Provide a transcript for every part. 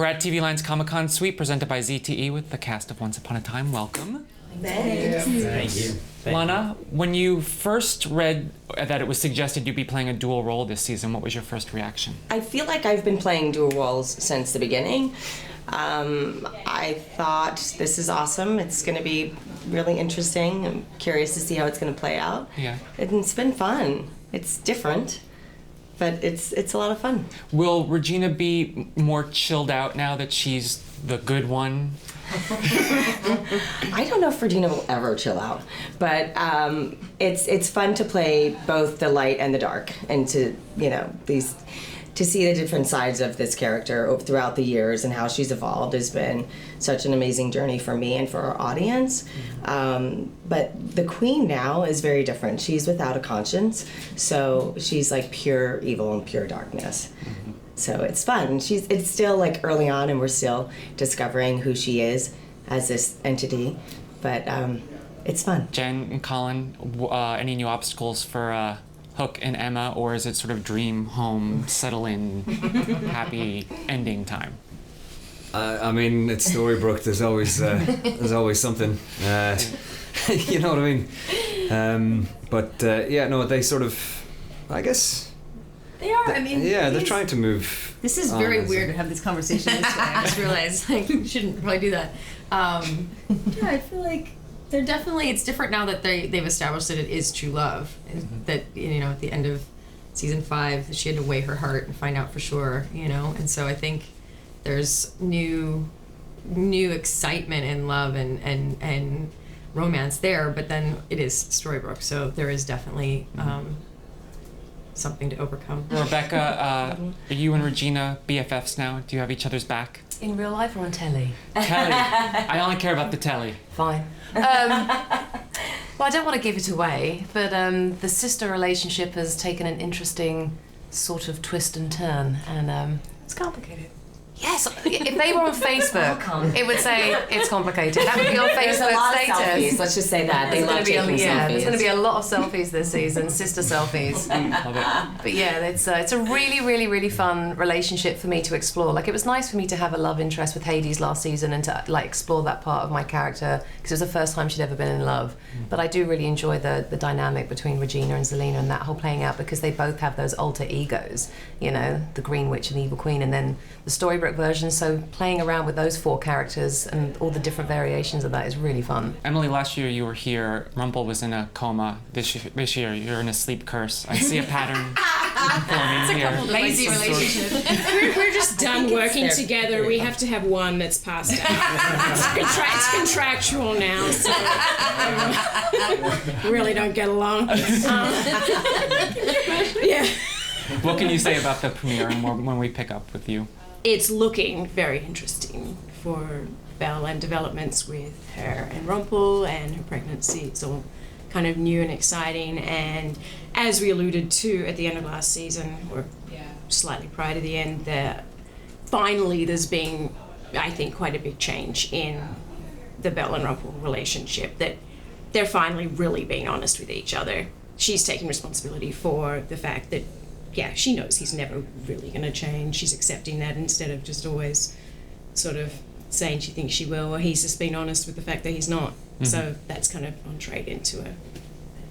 We're at TVLine's Comic-Con Suite, presented by ZTE with the cast of Once Upon a Time. Welcome. Thank you. Lana, when you first read that it was suggested you'd be playing a dual role this season, what was your first reaction? I feel like I've been playing dual roles since the beginning. I thought this is awesome. It's going to be really interesting. I'm curious to see how it's going to play out. Yeah. It's been fun. It's different, but it's a lot of fun. Will Regina be more chilled out now that she's the good one? I don't know if Regina will ever chill out, but it's fun to play both the light and the dark, and to to see the different sides of this character throughout the years and how she's evolved has been such an amazing journey for me and for our audience. But the Queen now is very different. She's without a conscience, so she's like pure evil and pure darkness. Mm-hmm. So it's fun. It's still like early on, and we're still discovering who she is as this entity, but it's fun. Jen and Colin, any new obstacles for Hook and Emma, or is it sort of dream home, settle in, happy ending time? I mean, it's Storybrooke. There's always something. You know what I mean? They sort of, I guess. They are. I mean, yeah, they're trying to move. This is very weird to have this conversation this way. I just realized we shouldn't probably do that. Yeah, I feel like they're definitely. It's different now that they've established that it is true love. Mm-hmm. That at the end of season 5, she had to weigh her heart and find out for sure. And so I think there's new excitement and love and romance there. But then it is Storybrooke, so there is definitely. Something to overcome. Rebecca, are you and Regina BFFs now? Do you have each other's back? In real life or on telly? Telly. I only care about the telly. Fine. Well, I don't want to give it away, but the sister relationship has taken an interesting sort of twist and turn, and it's complicated. Yes, if they were on Facebook, it would say it's complicated. That would be on Facebook status. Selfies. Let's just say that. They love taking selfies. There's going to be a lot of selfies this season, sister selfies. Love it. But yeah, it's a really, really, really fun relationship for me to explore. Like, it was nice for me to have a love interest with Hades last season and to explore that part of my character, because it was the first time she'd ever been in love. But I do really enjoy the dynamic between Regina and Zelina and that whole playing out, because they both have those alter egos, the Green Witch and the Evil Queen, and then the Storybrooke version. So playing around with those 4 characters and all the different variations of that is really fun. Emily, last year you were here. Rumple was in a coma. This year you're in a sleep curse. I see a pattern forming here. Lazy relationship. We're just done working together. We have to have one that's passed out. It's contractual now, so we really don't get along. Yeah. What can you say about the premiere and when we pick up with you? It's looking very interesting for Belle, and developments with her and Rumple and her pregnancy. It's all kind of new and exciting, and as we alluded to at the end of last season, or slightly prior to the end, finally there's been, I think, quite a big change in the Belle and Rumple relationship, that they're finally really being honest with each other. She's taking responsibility for the fact that she knows he's never really going to change. She's accepting that instead of just always sort of saying she thinks she will, or he's just being honest with the fact that he's not. Mm-hmm. So that's kind of entreed into a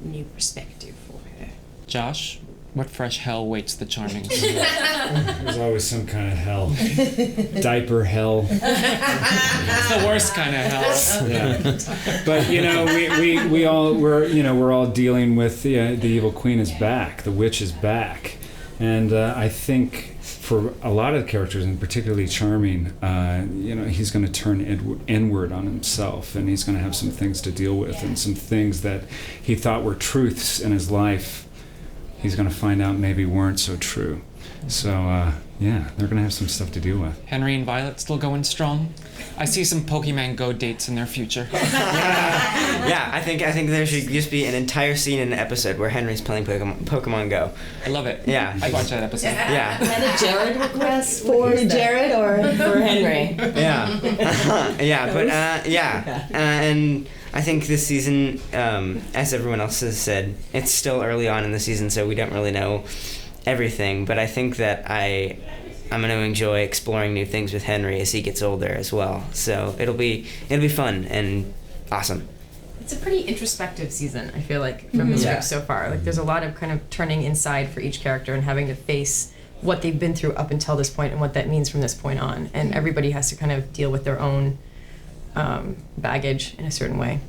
new perspective for her. Josh, what fresh hell waits the Charmings? There's always some kind of hell. Diaper hell. It's the worst kind of hell. Yeah. But we're all dealing with the Evil Queen is back. The witch is back. And I think for a lot of the characters, and particularly Charming, he's going to turn inward on himself, and he's going to have some things to deal with, and some things that he thought were truths in his life, he's going to find out maybe weren't so true. So, they're going to have some stuff to deal with. Henry and Violet still going strong? I see some Pokemon Go dates in their future. Yeah, I think there should just be an entire scene in an episode where Henry's playing Pokemon Go. I love it. Yeah. I'd watch that episode. Yeah. And a Jared request for Jared or for Henry? Yeah. And I think this season, as everyone else has said, it's still early on in the season, so we don't really know everything, but I think that I'm going to enjoy exploring new things with Henry as he gets older as well. So it'll be fun and awesome. It's a pretty introspective season, I feel like, from the script so far. Like, there's a lot of kind of turning inside for each character and having to face what they've been through up until this point and what that means from this point on. And everybody has to kind of deal with their own baggage in a certain way.